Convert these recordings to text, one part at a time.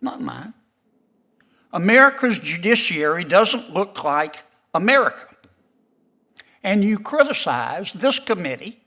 not mine. America's judiciary doesn't look like America. And you criticize this committee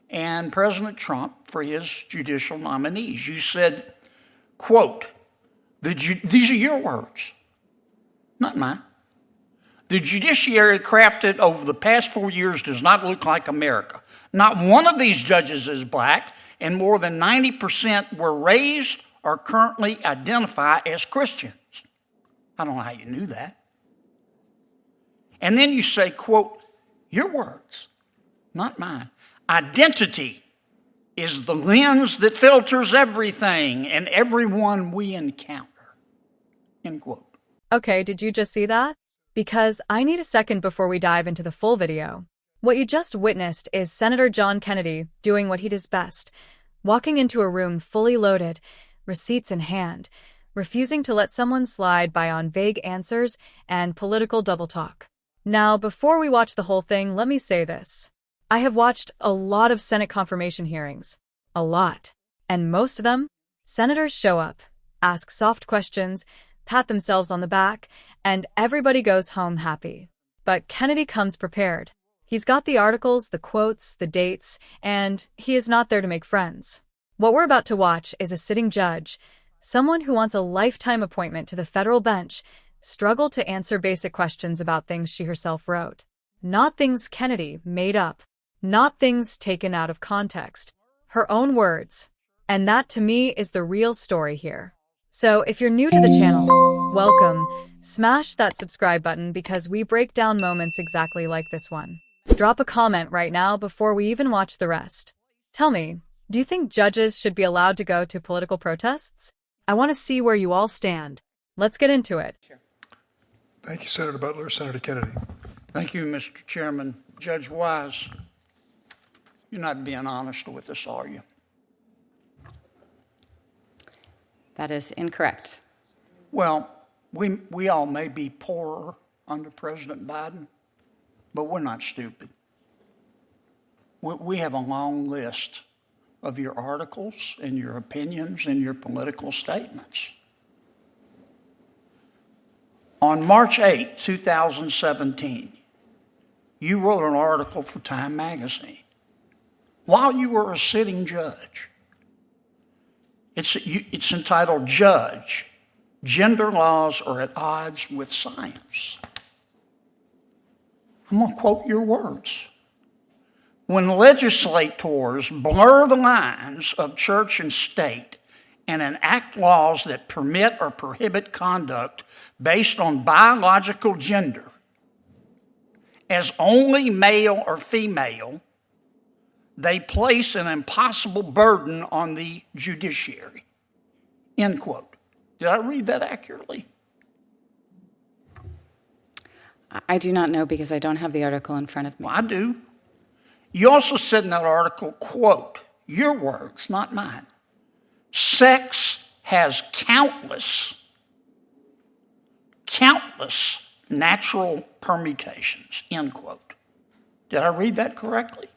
and President Trump for his judicial nominees. You said, quote, these are your words, not mine. The judiciary crafted over the past 4 years does not look like America. Not one of these judges is black, and more than 90% were raised or currently identify as Christians. I don't know how you knew that. And then you say, quote, your words, not mine. Identity is the lens that filters everything and everyone we encounter, end quote. Okay, did you just see that? Because I need a second before we dive into the full video. What you just witnessed is Senator John Kennedy doing what he does best, walking into a room fully loaded, receipts in hand, refusing to let someone slide by on vague answers and political double talk. Now, before we watch the whole thing, let me say this. I have watched a lot of Senate confirmation hearings. A lot. And most of them, senators show up, ask soft questions, pat themselves on the back, and everybody goes home happy. But Kennedy comes prepared. He's got the articles, the quotes, the dates, and he is not there to make friends. What we're about to watch is a sitting judge, someone who wants a lifetime appointment to the federal bench, struggle to answer basic questions about things she herself wrote. Not things Kennedy made up. Not things taken out of context. Her own words. And that, to me, is the real story here. So, if you're new to the channel, welcome. Smash that subscribe button because we break down moments exactly like this one. Drop a comment right now before we even watch the rest. Tell me, do you think judges should be allowed to go to political protests? I want to see where you all stand. Let's get into it. Thank you, Senator Butler. Senator Kennedy. Thank you, Mr. Chairman. Judge Wise, you're not being honest with us, are you? That is incorrect. Well, we all may be poorer under President Biden, but we're not stupid. We have a long list of your articles and your opinions and your political statements. On March 8, 2017, you wrote an article for Time magazine while you were a sitting judge. It's entitled, Judge, Gender Laws Are at Odds with Science. I'm going to quote your words. When legislators blur the lines of church and state and enact laws that permit or prohibit conduct based on biological gender as only male or female, they place an impossible burden on the judiciary, end quote. Did I read that accurately? I do not know because I don't have the article in front of me. Well, I do. You also said in that article, quote, your words, not mine, sex has countless natural permutations, end quote. Did I read that correctly?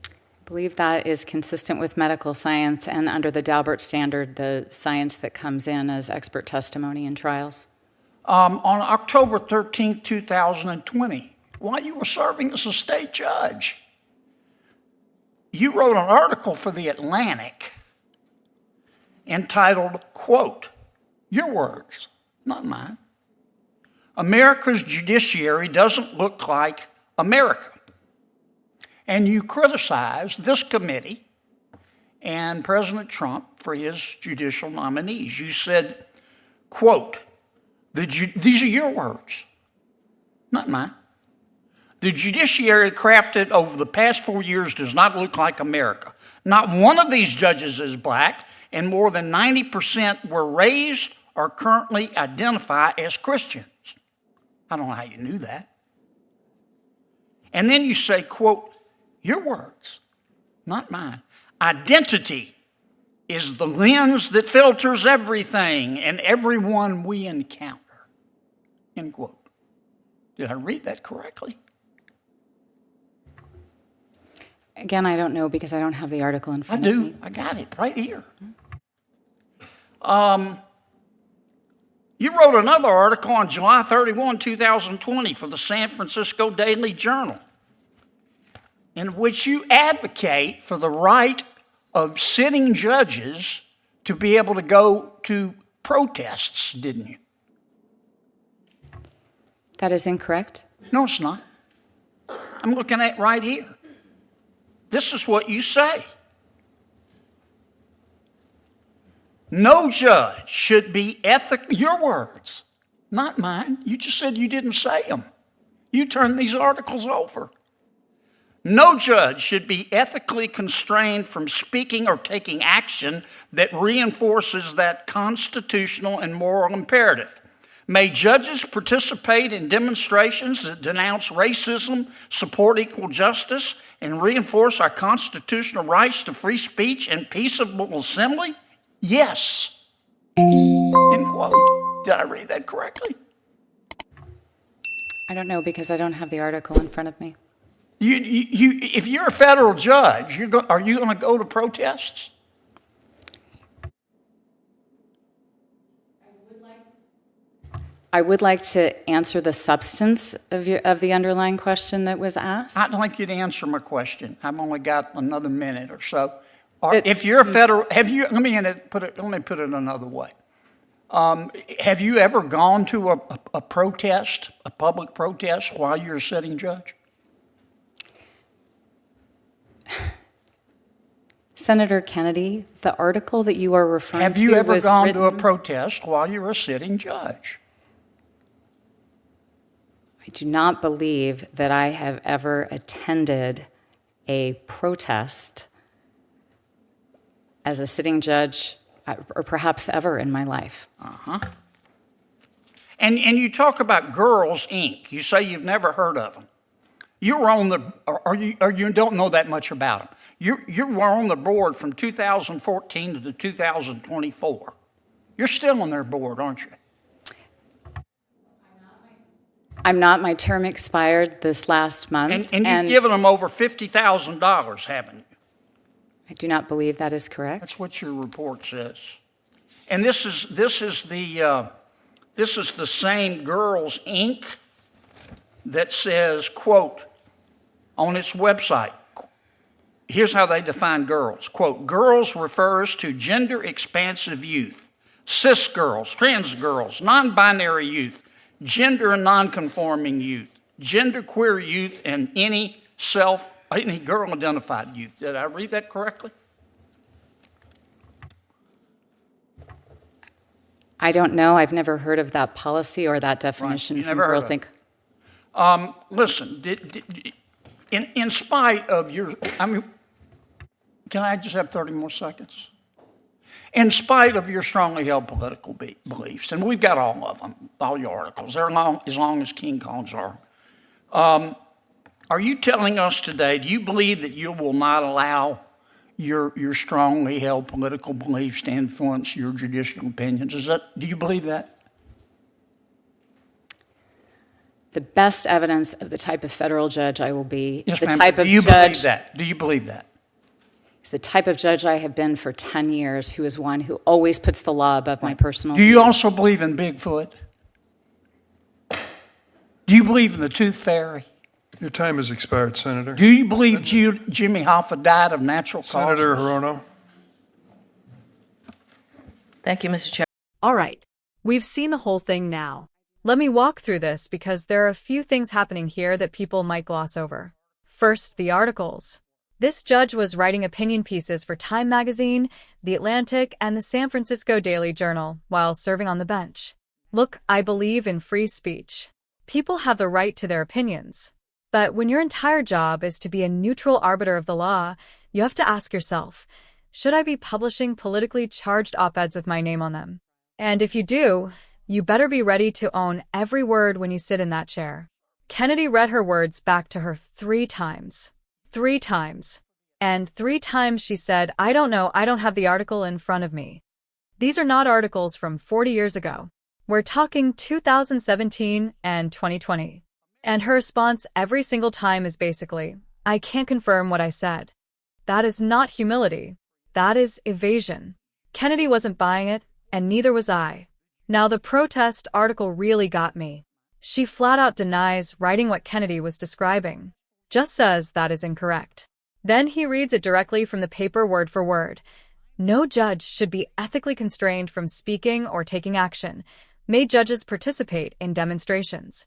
I believe that is consistent with medical science and under the Daubert standard, the science that comes in as expert testimony in trials. On October 13, 2020, while you were serving as a state judge, you wrote an article for The Atlantic entitled, quote, your words, not mine. America's judiciary doesn't look like America. And you criticized this committee and President Trump for his judicial nominees. You said, quote, these are your words, not mine. The judiciary crafted over the past 4 years does not look like America. Not one of these judges is black, and more than 90% were raised or currently identify as Christians. I don't know how you knew that. And then you say, quote, your words, not mine. Identity is the lens that filters everything and everyone we encounter, end quote. Did I read that correctly? Again, I don't know because I don't have the article in front of me. I got it right here. You wrote another article on July 31, 2020 for the San Francisco Daily Journal, in which you advocate for the right of sitting judges to be able to go to protests, didn't you? That is incorrect. No, it's not. I'm looking at it right here. This is what you say. No judge should be ethical. Your words, not mine. You just said you didn't say them. You turned these articles over. No judge should be ethically constrained from speaking or taking action that reinforces that constitutional and moral imperative. May judges participate in demonstrations that denounce racism, support equal justice, and reinforce our constitutional rights to free speech and peaceable assembly? Yes. End quote. Did I read that correctly? I don't know because I don't have the article in front of me. If you're a federal judge, are you going to go to protests? I would like to answer the substance of the underlying question that was asked. I'd like you to answer my question. I've only got another minute or so. If you're a federal, let me put it another way. Have you ever gone to a protest, a public protest, while you're a sitting judge? Senator Kennedy, the article that you are referring to Have you ever was gone written... to a protest while you're a sitting judge? I do not believe that I have ever attended a protest as a sitting judge, or perhaps ever in my life. And you talk about Girls Inc. You say you've never heard of them. You were on the, or you don't know that much about them. You were on the board from 2014 to 2024. You're still on their board, aren't you? I'm not. My term expired this last month. And you've given them over $50,000, haven't you? I do not believe that is correct. That's what your report says. And this is the same Girls Inc. that says, quote, on its website, here's how they define girls. Quote, girls refers to gender-expansive youth, cis girls, trans girls, non-binary youth, gender and non-conforming youth, genderqueer youth, and any girl-identified youth. Did I read that correctly? I don't know. I've never heard of that policy or that definition Right. from Never Girls heard Inc. Listen, in spite of your, can I just have 30 more seconds? In spite of your strongly held political beliefs, and we've got all of them, all your articles, they're as long as King Kong's are you telling us today, do you believe that you will not allow your strongly held political beliefs to influence your judicial opinions? Do you believe that? The best evidence of the type of federal judge I will be, Yes, the ma'am. type of Do you judge, believe that? Do you believe that? is the type of judge I have been for 10 years, who is one who always puts the law above my personal Do you views. also believe in Bigfoot? Do you believe in the tooth fairy? Your time has expired, Senator. Do you believe Jimmy Hoffa died of natural causes? Senator Hirono. Thank you, Mr. Chair. All right, we've seen the whole thing now. Let me walk through this because there are a few things happening here that people might gloss over. First, the articles. This judge was writing opinion pieces for Time magazine, The Atlantic, and the San Francisco Daily Journal while serving on the bench. Look, I believe in free speech. People have the right to their opinions. But when your entire job is to be a neutral arbiter of the law, you have to ask yourself, should I be publishing politically charged op-eds with my name on them? And if you do, you better be ready to own every word when you sit in that chair. Kennedy read her words back to her 3 times. 3 times. And 3 times she said, I don't know, I don't have the article in front of me. These are not articles from 40 years ago. We're talking 2017 and 2020. And her response every single time is basically, I can't confirm what I said. That is not humility. That is evasion. Kennedy wasn't buying it, and neither was I. Now, the protest article really got me. She flat out denies writing what Kennedy was describing. Just says that is incorrect. Then he reads it directly from the paper word for word. No judge should be ethically constrained from speaking or taking action. May judges participate in demonstrations.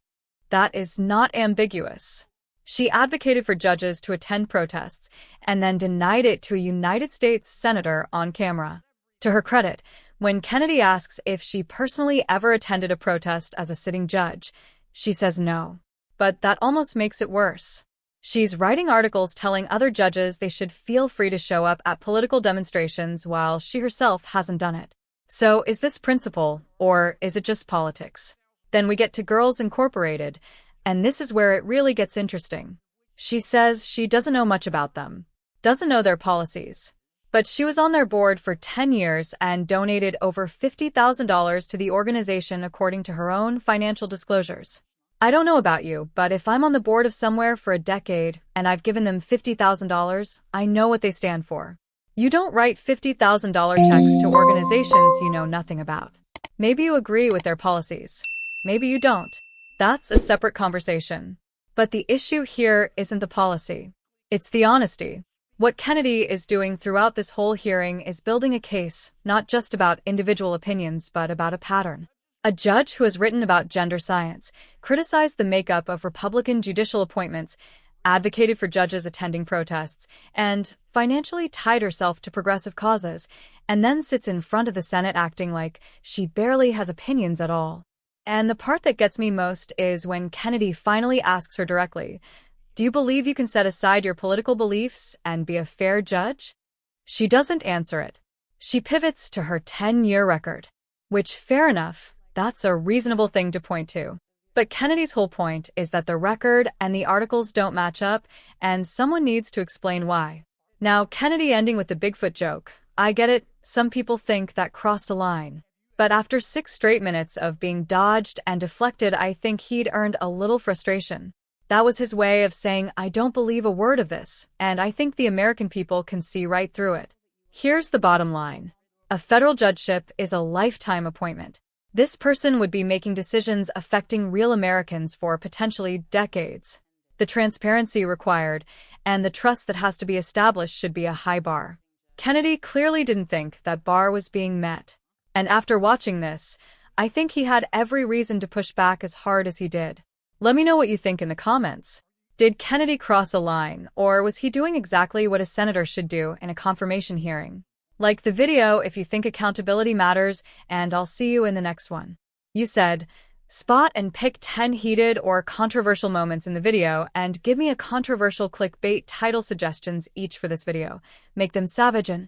That is not ambiguous. She advocated for judges to attend protests and then denied it to a United States senator on camera. To her credit, when Kennedy asks if she personally ever attended a protest as a sitting judge, she says no. But that almost makes it worse. She's writing articles telling other judges they should feel free to show up at political demonstrations while she herself hasn't done it. So is this principle, or is it just politics? Then we get to Girls Incorporated, and this is where it really gets interesting. She says she doesn't know much about them, doesn't know their policies. But she was on their board for 10 years and donated over $50,000 to the organization according to her own financial disclosures. I don't know about you, but if I'm on the board of somewhere for a decade and I've given them $50,000, I know what they stand for. You don't write $50,000 checks to organizations you know nothing about. Maybe you agree with their policies. Maybe you don't. That's a separate conversation. But the issue here isn't the policy. It's the honesty. What Kennedy is doing throughout this whole hearing is building a case, not just about individual opinions, but about a pattern. A judge who has written about gender science, criticized the makeup of Republican judicial appointments, advocated for judges attending protests, and financially tied herself to progressive causes, and then sits in front of the Senate acting like she barely has opinions at all. And the part that gets me most is when Kennedy finally asks her directly, "Do you believe you can set aside your political beliefs and be a fair judge?" She doesn't answer it. She pivots to her 10-year record, which, fair enough, that's a reasonable thing to point to. But Kennedy's whole point is that the record and the articles don't match up, and someone needs to explain why. Now, Kennedy ending with the Bigfoot joke, I get it, some people think that crossed a line. But after 6 straight minutes of being dodged and deflected, I think he'd earned a little frustration. That was his way of saying, I don't believe a word of this, and I think the American people can see right through it. Here's the bottom line. A federal judgeship is a lifetime appointment. This person would be making decisions affecting real Americans for potentially decades. The transparency required and the trust that has to be established should be a high bar. Kennedy clearly didn't think that bar was being met. And after watching this, I think he had every reason to push back as hard as he did. Let me know what you think in the comments. Did Kennedy cross a line, or was he doing exactly what a senator should do in a confirmation hearing? Like the video if you think accountability matters, and I'll see you in the next one. You said, spot and pick 10 heated or controversial moments in the video and give me a controversial clickbait title suggestions each for this video. Make them savage and